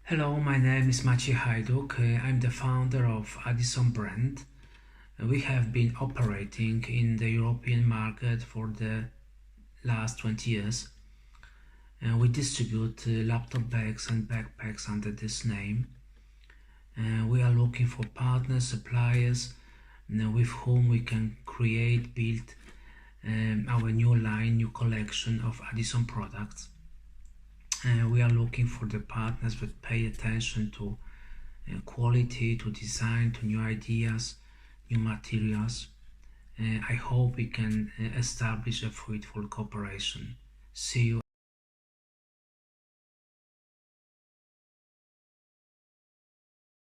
Hello, my name is Maciej Hajduk. I'm the founder of Addison brand. We have been operating in the European market for the last 20 years. We distribute laptop bags and backpacks under this name. We are looking for partners, suppliers with whom we can build our new line, new collection of Addison products. We are looking for the partners that pay attention to quality, to design, to new ideas, new materials. I hope we can establish a fruitful cooperation. See you.